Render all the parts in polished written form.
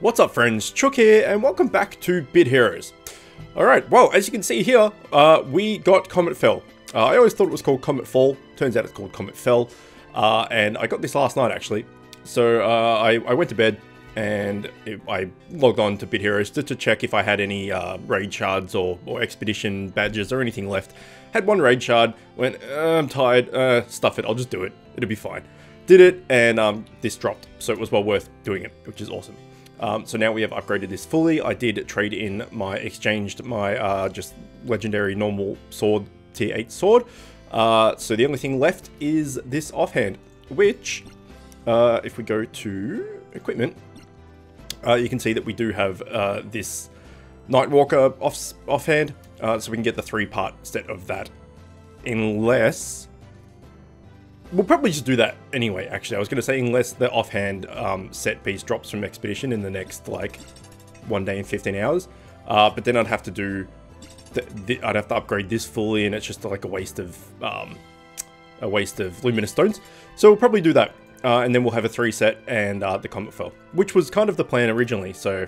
What's up friends, Chook here and welcome back to Bit Heroes. Alright, well as you can see here, we got Comet Fell. I always thought it was called Comet Fall, turns out it's called Comet Fell. And I got this last night actually. So I went to bed and I logged on to Bit Heroes just to check if I had any raid shards or expedition badges or anything left. Had one raid shard, went, I'm tired, stuff it, I'll just do it, it'll be fine. Did it, and this dropped, so it was well worth doing it, which is awesome. So now we have upgraded this fully. I did trade in exchanged my just legendary normal sword, tier 8 sword. So the only thing left is this offhand, which, if we go to equipment, you can see that we do have this Nightwalker offhand, so we can get the 3-part set of that, unless... We'll probably just do that anyway, actually. I was going to say unless the offhand set piece drops from Expedition in the next, like, 1 day and 15 hours. But then I'd have to do... I'd have to upgrade this fully, and it's just like a waste of Luminous Stones. So we'll probably do that. And then we'll have a 3 set and the Comet Fell, which was kind of the plan originally, so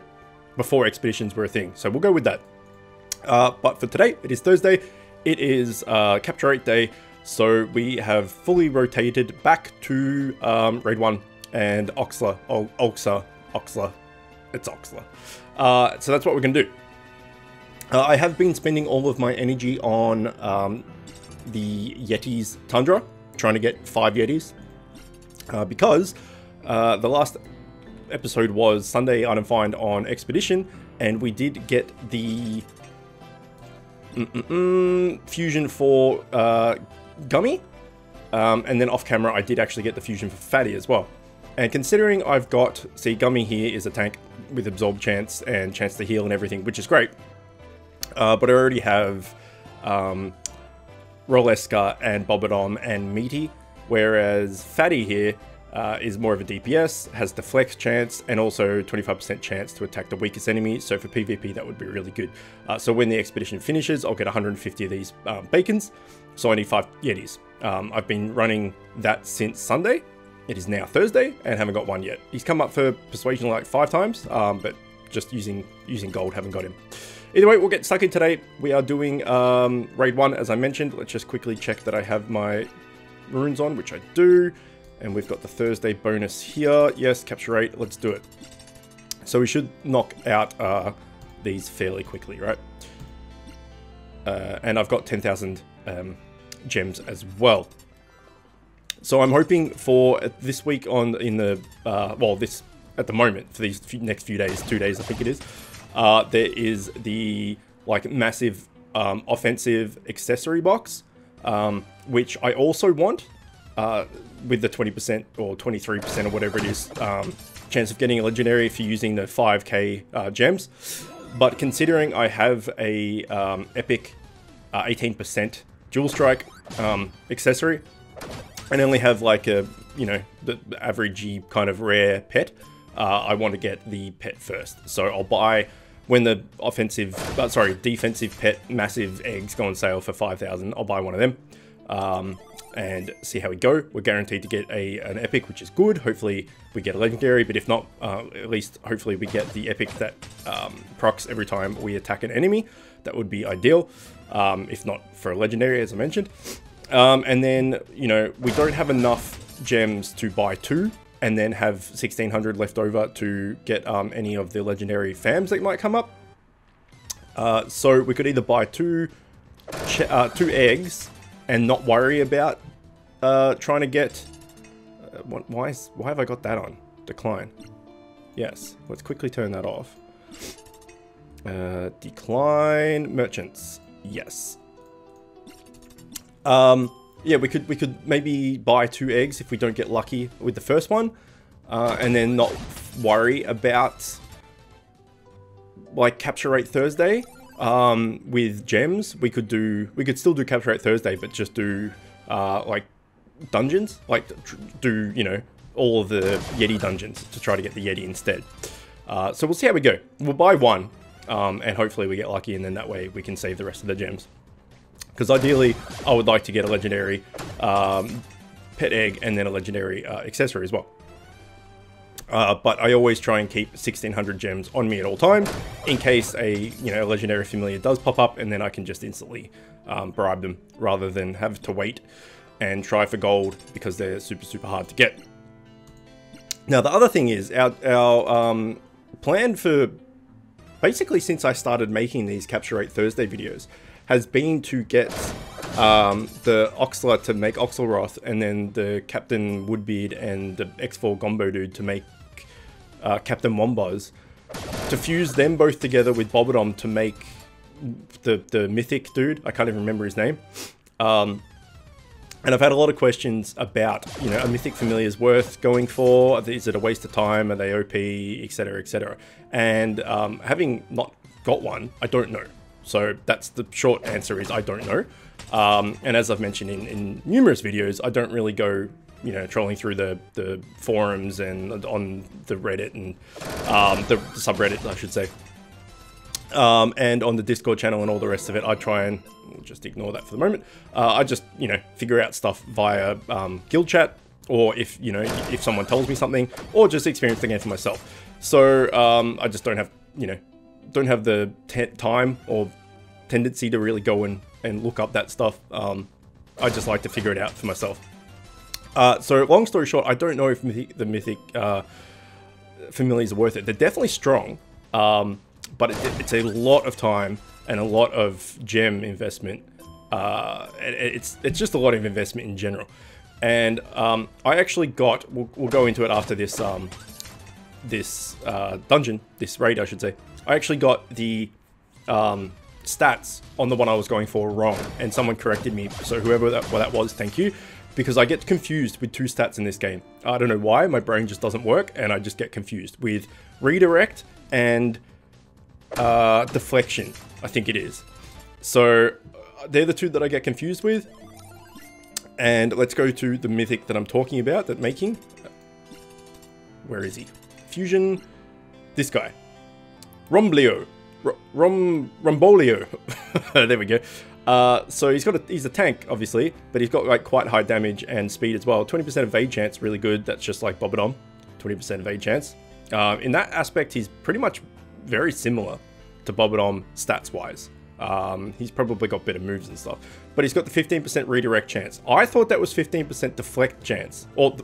before Expeditions were a thing. So we'll go with that. But for today, it is Thursday. It is Capture 8 day. So we have fully rotated back to Raid 1 and Oxla, it's Oxla. So that's what we're going to do. I have been spending all of my energy on the Yeti's Tundra, trying to get 5 Yetis. Because the last episode was Sunday Item Find on Expedition, and we did get the fusion for Gummy, and then off camera I did actually get the fusion for Fati as well. And considering I've got, see, Gummy here is a tank with absorb chance and chance to heal and everything, which is great, but I already have Roleska and Bobodom and Meaty, whereas Fati here is more of a DPS, has deflex chance, and also 25% chance to attack the weakest enemy, so for PvP that would be really good. So when the expedition finishes, I'll get 150 of these bacons, so I need 5 Yetis. I've been running that since Sunday. It is now Thursday, and haven't got one yet. He's come up for persuasion like 5 times, but just using gold, haven't got him. Either way, we'll get stuck in today. We are doing Raid 1, as I mentioned. Let's just quickly check that I have my runes on, which I do. And we've got the Thursday bonus here. Yes, Capture 8, let's do it. So we should knock out these fairly quickly, right? And I've got 10,000 gems as well. So I'm hoping for this week this at the moment, for these next few days, 2 days I think it is, there is the like massive offensive accessory box, which I also want. With the 20% or 23% or whatever it is, chance of getting a legendary if you're using the 5k gems. But considering I have a epic 18% dual strike accessory, and only have like a, you know, the averagey kind of rare pet, I want to get the pet first. So I'll buy, when the defensive pet massive eggs go on sale for 5,000, I'll buy one of them. And see how we go. We're guaranteed to get an epic, which is good. Hopefully we get a legendary, but if not, at least hopefully we get the epic that procs every time we attack an enemy. That would be ideal, if not for a legendary, as I mentioned. And then, you know, we don't have enough gems to buy 2, and then have 1,600 left over to get any of the legendary fams that might come up. So we could either buy 2 eggs and not worry about trying to get... why have I got that on? Decline. Yes, let's quickly turn that off. Decline merchants. Yes. Yeah, we could maybe buy 2 eggs if we don't get lucky with the first one, and then not worry about like Capture 8 Thursday. With gems, we could still do Capture 8 Thursday, but just do like dungeons, like do, you know, all of the Yeti dungeons to try to get the Yeti instead. So we'll see how we go. We'll buy 1, and hopefully we get lucky, and then that way we can save the rest of the gems. Because ideally, I would like to get a legendary pet egg and then a legendary accessory as well. But I always try and keep 1600 gems on me at all times, in case a legendary familiar does pop up, and then I can just instantly bribe them, rather than have to wait and try for gold, because they're super hard to get. Now the other thing is, our plan for basically since I started making these Capture Rate Thursday videos has been to get the Oxler to make Oxelroth, and then the Captain Woodbeard and the X4 Gombo dude to make Captain Wombuzz, to fuse them both together with Bobodom to make the Mythic dude. I can't even remember his name. And I've had a lot of questions about, are Mythic Familiars worth going for? Is it a waste of time? Are they OP? Etc, etc. And having not got one, I don't know. So that's the short answer, is I don't know. And as I've mentioned in numerous videos, I don't really go, trolling through the forums and on the Reddit and the subreddit, I should say. And on the Discord channel and all the rest of it, I try and just ignore that for the moment. I just, figure out stuff via guild chat, or if someone tells me something, or just experience the game for myself. So I just don't have, don't have the time or tendency to really go and look up that stuff. I just like to figure it out for myself. So long story short, I don't know if the Mythic Familiars are worth it. They're definitely strong, but it's a lot of time and a lot of gem investment. It's just a lot of investment in general. And I actually got, we'll go into it after this dungeon, this raid I should say. I actually got the stats on the one I was going for wrong, and someone corrected me, so whoever that was, thank you, because I get confused with two stats in this game. I don't know why, my brain just doesn't work, and I just get confused with redirect and deflection, I think it is. So they're the two that I get confused with. And let's go to the Mythic that I'm talking about, that making. Where is he? Fusion, this guy. Rombolio. There we go. So he's a tank, obviously, but he's got like quite high damage and speed as well. 20% evade chance, really good. That's just like Bobodom, 20% evade chance. In that aspect, he's pretty much very similar to Bobodom stats-wise. He's probably got better moves and stuff, but he's got the 15% redirect chance. I thought that was 15% deflect chance, or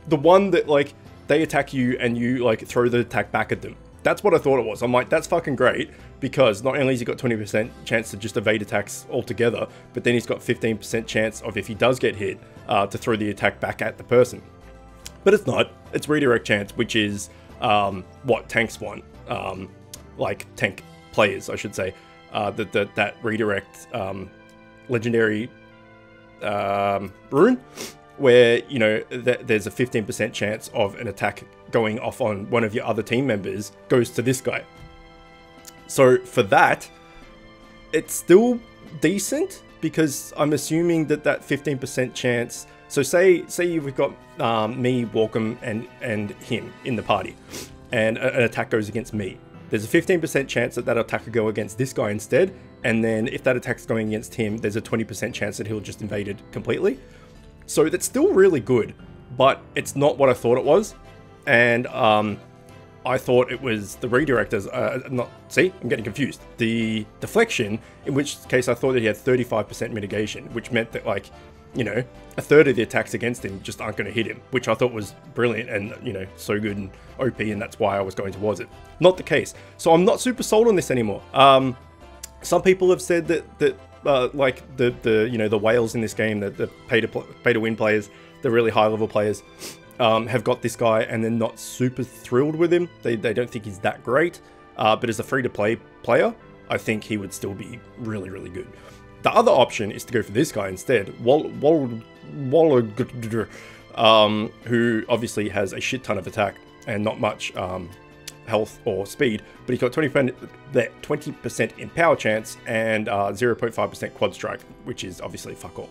the one that like they attack you and you like throw the attack back at them. That's what I thought it was. I'm like, that's fucking great, because not only has he got 20% chance to just evade attacks altogether, but then he's got 15% chance of, if he does get hit, to throw the attack back at the person. But it's not. It's redirect chance, which is what tanks want, like tank players, I should say. That redirect legendary rune, where there's a 15% chance of an attack going off on one of your other team members goes to this guy. So for that, it's still decent, because I'm assuming that 15% chance. So say we've got me, Walkom, and him in the party, and an attack goes against me. There's a 15% chance that attack will go against this guy instead, and then if that attack's going against him, there's a 20% chance that he'll just invade it completely. So that's still really good, but it's not what I thought it was. And I thought it was the redirectors, see, I'm getting confused. The deflection, in which case I thought that he had 35% mitigation, which meant that, like, a third of the attacks against him just aren't going to hit him, which I thought was brilliant and, so good and OP, and that's why I was going towards it. Not the case. So I'm not super sold on this anymore. Some people have said that like the whales in this game, the pay to win players, the really high level players, have got this guy and they're not super thrilled with him. They don't think he's that great. But as a free to play player, I think he would still be really, really good. The other option is to go for this guy instead, who obviously has a shit ton of attack and not much health or speed, but he's got 20% in power chance and 0.5% quad strike, which is obviously fuck all.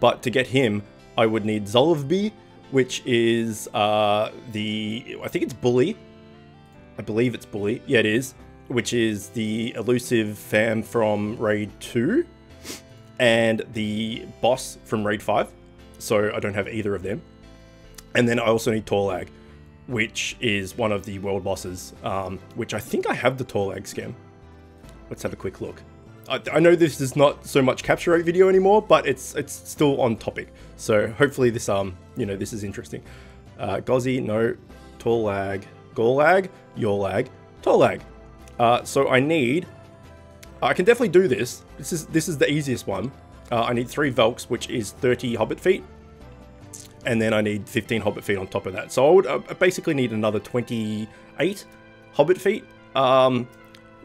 But to get him, I would need Zolvby, which is I think it's Bully. I believe it's Bully. Yeah, it is. Which is the elusive fam from Raid 2 and the boss from Raid 5. So I don't have either of them. And then I also need Torlag, which is one of the world bosses, which I think I have the Torlag skim. Let's have a quick look. I know this is not so much capture rate video anymore, but it's still on topic. So hopefully this you know, this is interesting. Gozzy, no, Torlag, Gorlag, Yorlag, Torlag. So I can definitely do this. This is the easiest one. I need 3 Velks, which is 30 Hobbit feet. And then I need 15 Hobbit feet on top of that. So I would basically need another 28 Hobbit feet,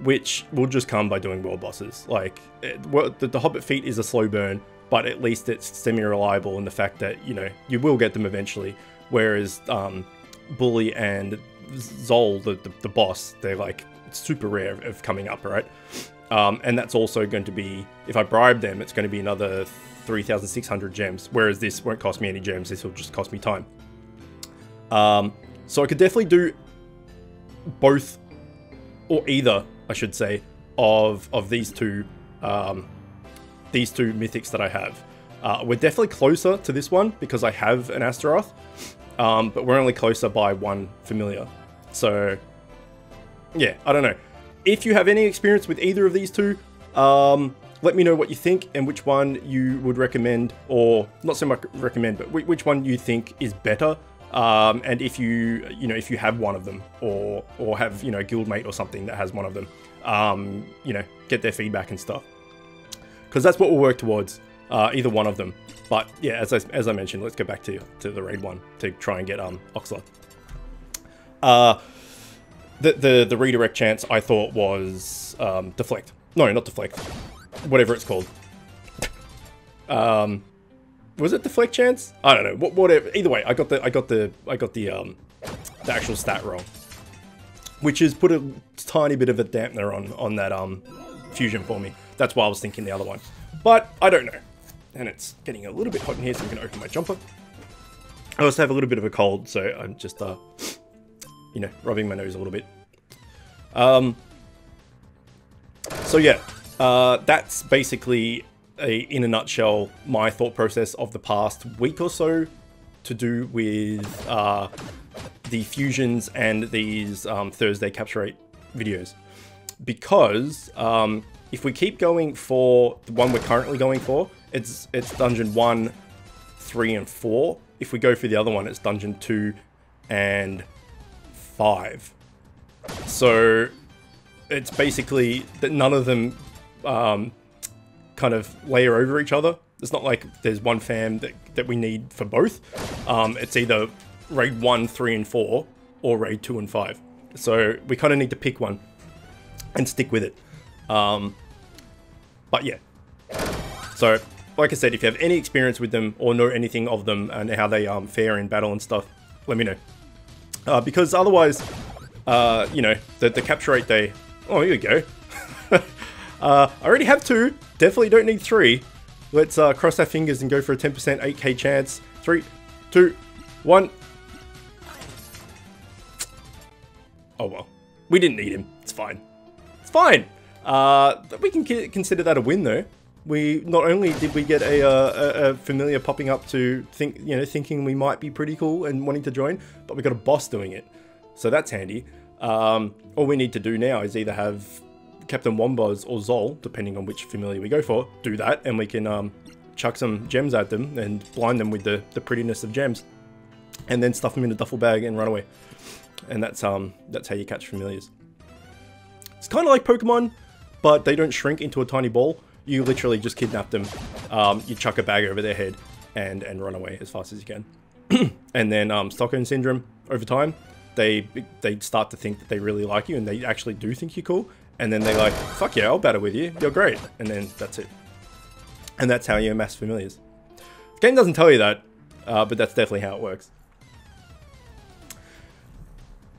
which will just come by doing world bosses. Like, the Hobbit feet is a slow burn, but at least it's semi-reliable in the fact that, you know, you will get them eventually. Whereas Bully and Zol, the boss, they're like super rare of coming up, right? And that's also going to be, if I bribe them, it's going to be another 3,600 gems, whereas this won't cost me any gems, this will just cost me time. So I could definitely do both, or either, I should say, of these two mythics that I have. We're definitely closer to this one because I have an Astaroth, but we're only closer by 1 familiar. So yeah, I don't know. If you have any experience with either of these two, let me know what you think and which one you would recommend, or not so much recommend, but which one you think is better. And if you have one of them, or have, you know, a guildmate or something that has one of them, you know, get their feedback and stuff, because that's what we'll work towards, either one of them. But yeah, as I mentioned, let's go back to the raid one to try and get Oxla. The redirect chance I thought was deflect. No, not deflect. Whatever it's called. Was it deflect chance? I don't know. Whatever. Either way, I got the actual stat wrong, which has put a tiny bit of a dampener on that fusion for me. That's why I was thinking the other one, but I don't know. And it's getting a little bit hot in here, so I'm gonna open my jumper. I also have a little bit of a cold, so I'm just you know, rubbing my nose a little bit. So yeah, that's basically in a nutshell my thought process of the past week or so to do with the fusions and these Thursday capture rate videos. Because if we keep going for the one we're currently going for, it's dungeon 1, 3, and 4. If we go for the other one, it's dungeon 2 and 5. So it's basically that none of them kind of layer over each other. It's not like there's one fam that we need for both. It's either raid 1, 3, and 4 or raid 2 and 5. So we kind of need to pick one and stick with it. But yeah. So like I said, if you have any experience with them or know anything of them and how they fare in battle and stuff, let me know. Because otherwise, you know, the capture rate day. Oh, here we go. I already have 2. Definitely don't need 3. Let's cross our fingers and go for a 10% 8k chance. 3, 2, 1. Oh well, we didn't need him. It's fine. It's fine. We can consider that a win though. We not only did we get a familiar popping up to thinking we might be pretty cool and wanting to join, but we got a boss doing it. So that's handy. All we need to do now is either have Captain Wombaz or Zol, depending on which familiar we go for, do that, and we can chuck some gems at them and blind them with the prettiness of gems, and then stuff them in a duffel bag and run away. And that's how you catch familiars. It's kind of like Pokemon, but they don't shrink into a tiny ball. You literally just kidnap them, you chuck a bag over their head, and run away as fast as you can. And then Stockholm Syndrome, over time, they start to think that they really like you, and they actually do think you're cool. And then they're like, fuck yeah, I'll battle with you, you're great. And then that's it. And that's how you amass familiars. The game doesn't tell you that, but that's definitely how it works.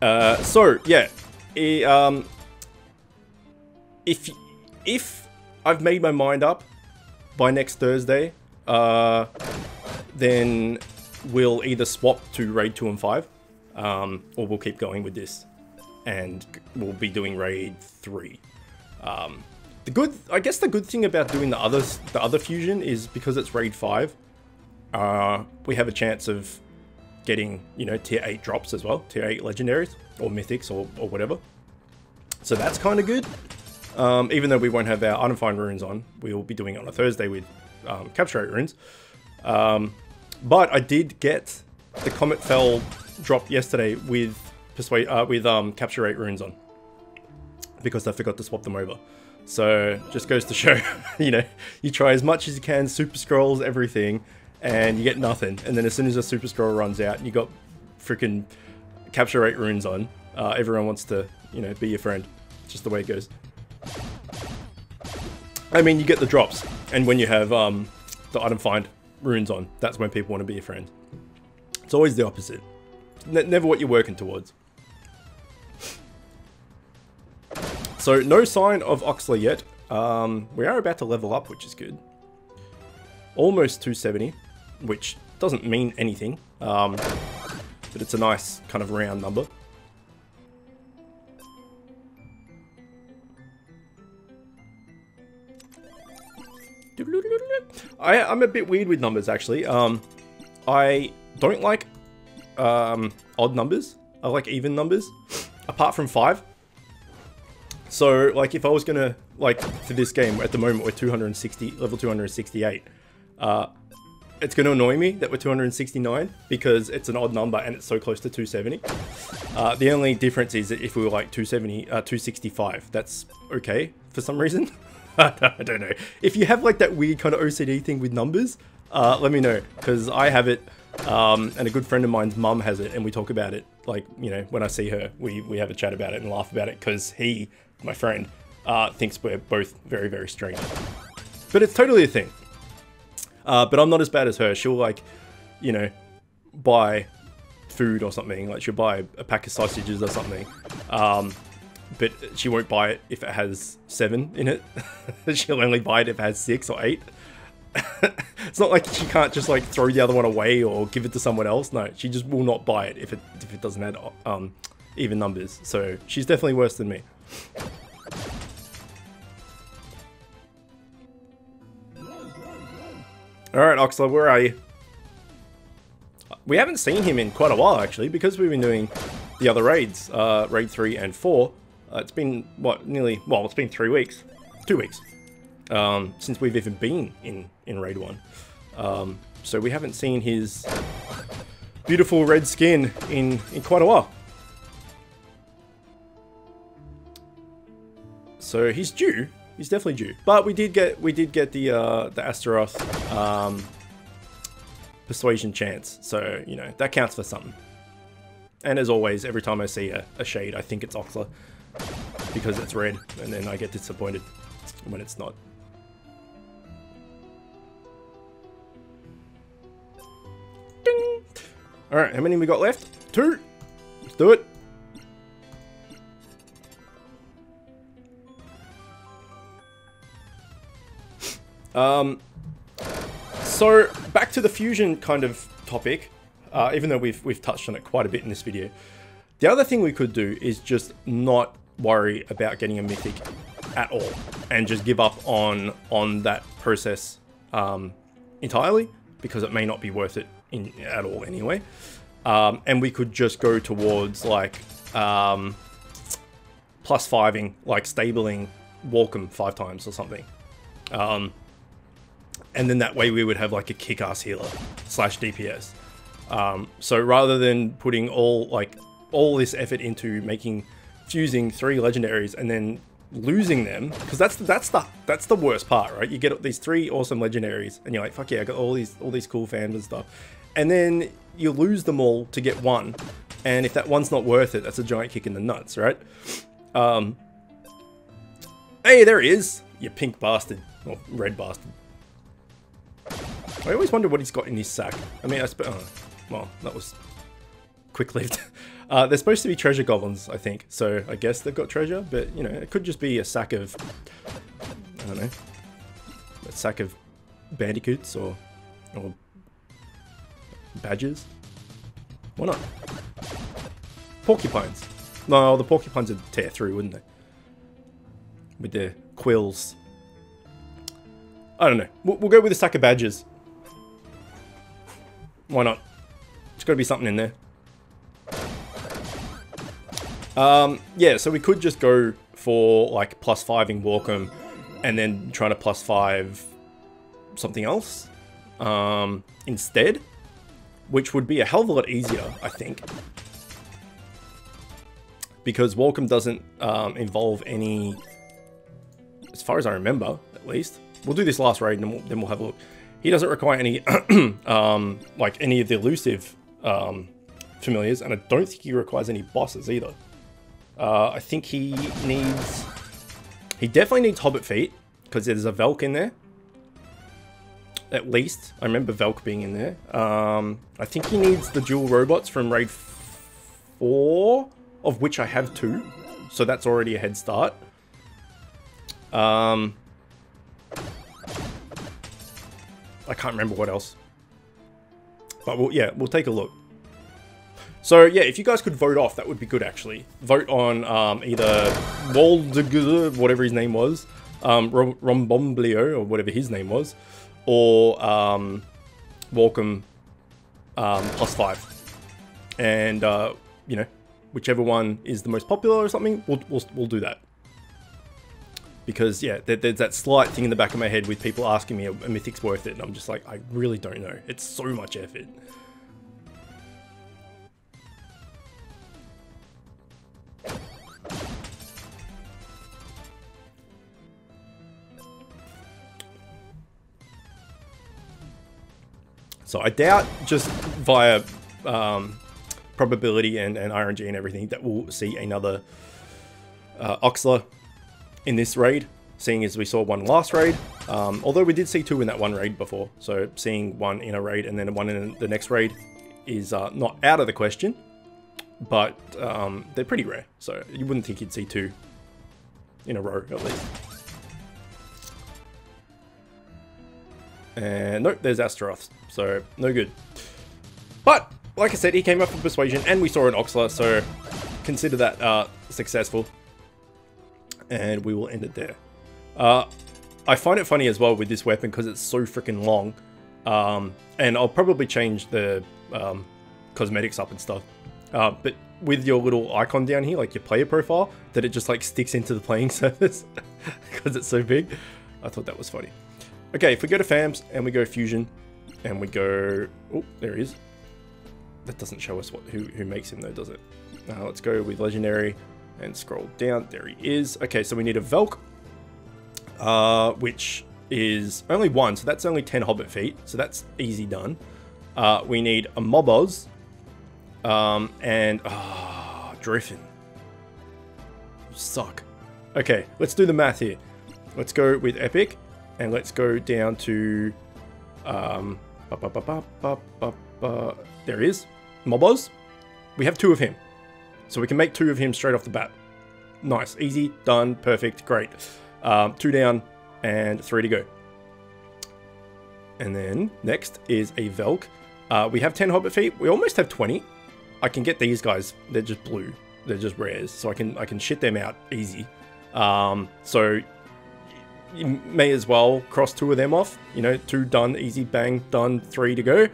So, yeah. If I've made my mind up by next Thursday, then we'll either swap to raid 2 and 5, or we'll keep going with this, and we'll be doing raid 3. I guess the good thing about doing the other fusion is because it's raid 5, we have a chance of getting, you know, tier 8 drops as well, tier 8 legendaries or mythics or whatever. So that's kind of good. Even though we won't have our undefined runes on, we will be doing it on a Thursday with capture rate runes. But I did get the Comet Fell drop yesterday with capture rate runes on, because I forgot to swap them over. So just goes to show, you know, you try as much as you can, super scrolls, everything, and you get nothing. And then as soon as a super scroll runs out and you got freaking capture rate runes on, everyone wants to, you know, be your friend. Just the way it goes. I mean, you get the drops, and when you have the item find runes on, that's when people want to be your friend. It's always the opposite. Never what you're working towards. So no sign of Oxler yet. We are about to level up, which is good. Almost 270, which doesn't mean anything, but it's a nice kind of round number. I'm a bit weird with numbers, actually. I don't like odd numbers. I like even numbers, apart from 5. So, like, if I was gonna, like, for this game, at the moment we're 260, level 268, it's gonna annoy me that we're 269, because it's an odd number and it's so close to 270. The only difference is that if we were, like, 265, that's okay for some reason. I don't know. If you have, like, that weird kind of OCD thing with numbers, let me know, because I have it, and a good friend of mine's mum has it, and we talk about it, like, you know, when I see her, we have a chat about it and laugh about it, because he, my friend, thinks we're both very, very strange. But it's totally a thing. But I'm not as bad as her. She'll, like, you know, buy food or something, like she'll buy a pack of sausages or something, but she won't buy it if it has 7 in it. She'll only buy it if it has 6 or 8. It's not like she can't just, like, throw the other one away or give it to someone else. No, she just will not buy it if it doesn't have even numbers. So she's definitely worse than me. Alright, Oxler, where are you? We haven't seen him in quite a while, actually, because we've been doing the other raids, raid 3 and 4. It's been, what, nearly, well, it's been 3 weeks. 2 weeks. Since we've even been in raid 1. So we haven't seen his beautiful red skin in quite a while. So he's due. He's definitely due. But we did get the Astaroth persuasion chance. So, you know, that counts for something. And as always, every time I see a shade, I think it's Oxler, because it's red, and then I get disappointed when it's not. Ding! Alright, how many we got left? 2! Let's do it! So back to the fusion kind of topic, even though we've touched on it quite a bit in this video. The other thing we could do is just not worry about getting a mythic at all, and just give up on that process entirely, because it may not be worth it at all anyway. And we could just go towards, like, plus 5ing, like stabling Walkom 5 times or something. And then that way we would have, like, a kick-ass healer / DPS. So rather than putting all this effort into fusing 3 legendaries and then losing them, because that's the worst part, right? You get these 3 awesome legendaries and you're like, fuck yeah, I got all these cool fans and stuff, and then you lose them all to get 1, and if that one's not worth it, that's a giant kick in the nuts, right? Hey, there he is, you pink bastard, or red bastard. I always wonder what he's got in his sack. I mean, well, that was quick-lived. They're supposed to be treasure goblins, I think, so I guess they've got treasure, but, you know, it could just be a sack of, I don't know, a sack of bandicoots or badgers. Why not? Porcupines. No, the porcupines would tear through, wouldn't they? With their quills. I don't know. We'll go with a sack of badgers. Why not? Let's got to be something in there. Yeah, so we could just go for like +5ing Walkom and then try to +5 something else instead, which would be a hell of a lot easier, I think, because Walkom doesn't involve any, as far as I remember, at least. We'll do this last raid and then we'll have a look. He doesn't require any like any of the elusive familiars, and I don't think he requires any bosses either. I think he definitely needs Hobbit feet, because there's a Velk in there. At least, I remember Velk being in there. I think he needs the dual robots from raid 4, of which I have 2. So that's already a head start. I can't remember what else. But we'll take a look. So yeah, if you guys could vote off, that would be good actually. Vote on either Wald, whatever his name was, Rombomblio, or whatever his name was, or Walkom +5. And you know, whichever one is the most popular or something, we'll do that. Because yeah, there's that slight thing in the back of my head with people asking me, "Are Mythic's worth it?" And I'm just like, I really don't know. It's so much effort. So I doubt just via probability and RNG and everything that we'll see another Oxler in this raid, seeing as we saw one last raid. Although we did see 2 in that one raid before, so seeing one in a raid and then one in the next raid is not out of the question, but they're pretty rare, so you wouldn't think you'd see 2 in a row at least. And nope, there's Astaroth, so no good. But like I said, he came up with Persuasion and we saw an Oxler, so consider that successful. And we will end it there. I find it funny as well with this weapon because it's so freaking long. And I'll probably change the cosmetics up and stuff. But with your little icon down here, like your player profile, that it just like sticks into the playing surface because it's so big. I thought that was funny. Okay, if we go to FAMS and we go Fusion and we go... Oh, there he is. That doesn't show us who makes him though, does it? Let's go with Legendary and scroll down. There he is. Okay, so we need a Velk, which is only 1, so that's only 10 Hobbit feet, so that's easy done. We need a Moboz, and Driffin. You suck. Okay, let's do the math here. Let's go with Epic, and let's go down to there he is, Moboz. We have 2 of him, so we can make 2 of him straight off the bat. Nice, easy, done, perfect, great. 2 down and 3 to go. And then next is a Velk. We have 10 Hobbit feet. We almost have 20. I can get these guys. They're just blue. They're just rares, so I can shit them out easy. So you may as well cross 2 of them off. You know, 2 done, easy, bang, done, 3 to go.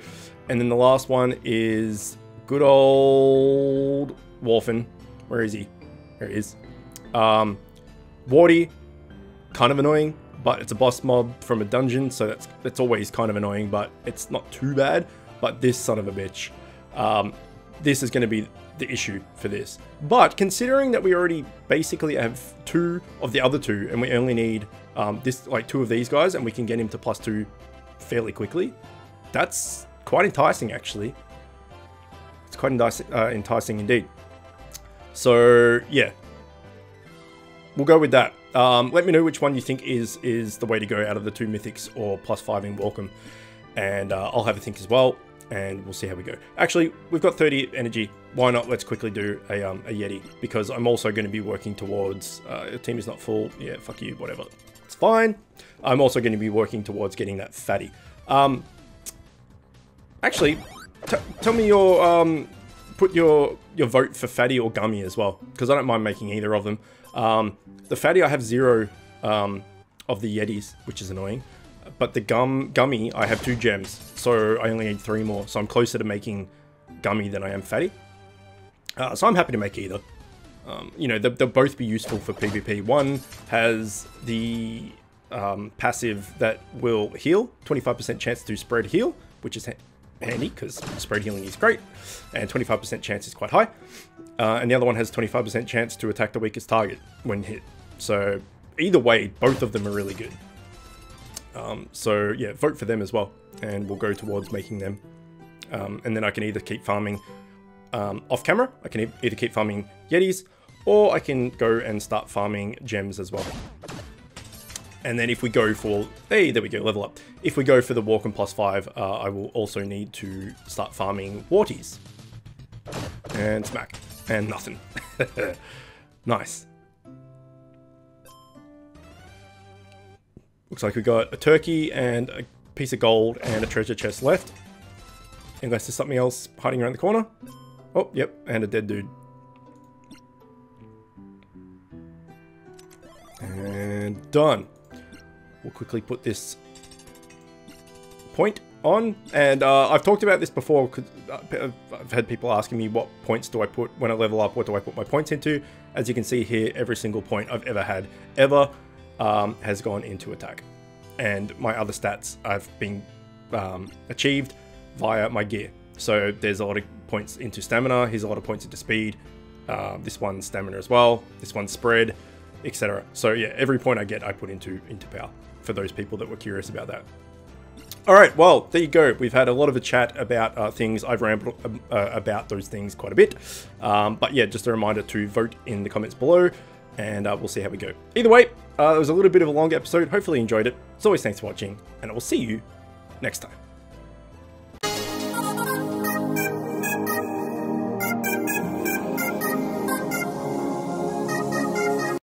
And then the last one is good old Warfin. Where is he? There he is. Warty, kind of annoying, but it's a boss mob from a dungeon, so that's always kind of annoying, but it's not too bad. But this son of a bitch, this is going to be the issue for this. But considering that we already basically have 2 of the other 2, and we only need this, like 2 of these guys, and we can get him to +2 fairly quickly, that's quite enticing actually. It's quite enticing indeed. So yeah, we'll go with that. Let me know which one you think is the way to go out of the 2 Mythics or +5ing Walkom, and I'll have a think as well, and we'll see how we go. Actually, we've got 30 energy. Why not? Let's quickly do a Yeti, because I'm also going to be working towards. Your team is not full. Yeah, fuck you. Whatever. It's fine. I'm also going to be working towards getting that Fati. Actually, tell me your put your vote for Fati or Gummy as well, because I don't mind making either of them. The Fati, I have 0 of the Yetis, which is annoying. But the Gummy, I have 2 gems, so I only need 3 more. So I'm closer to making Gummy than I am Fati. So I'm happy to make either. You know, they'll both be useful for PvP. One has the passive that will heal, 25% chance to spread heal, which is handy because spread healing is great, and 25% chance is quite high. And the other one has 25% chance to attack the weakest target when hit. So either way, both of them are really good. So yeah, vote for them as well, and we'll go towards making them. And then I can either keep farming off camera, I can either keep farming Yetis, or I can go and start farming gems as well. And then if we go for, hey, there we go, level up. If we go for the Walkom +5, I will also need to start farming Warties. And smack. And nothing. Nice. Looks like we got a turkey and a piece of gold and a treasure chest left. Unless there's something else hiding around the corner. Oh, yep, and a dead dude. And done. We'll quickly put this point on, and I've talked about this before because I've had people asking me what points do I put when I level up, what do I put my points into. As you can see here, every single point I've ever had has gone into attack, and my other stats I've been achieved via my gear. So there's a lot of points into stamina, here's a lot of points into speed, this one's stamina as well, this one's spread, etc. So yeah, every point I get I put into power, for those people that were curious about that. Alright, well, there you go. We've had a lot of a chat about things. I've rambled about those things quite a bit. But yeah, just a reminder to vote in the comments below, and we'll see how we go. Either way, it was a little bit of a long episode. Hopefully you enjoyed it. As always, thanks for watching, and I will see you next time.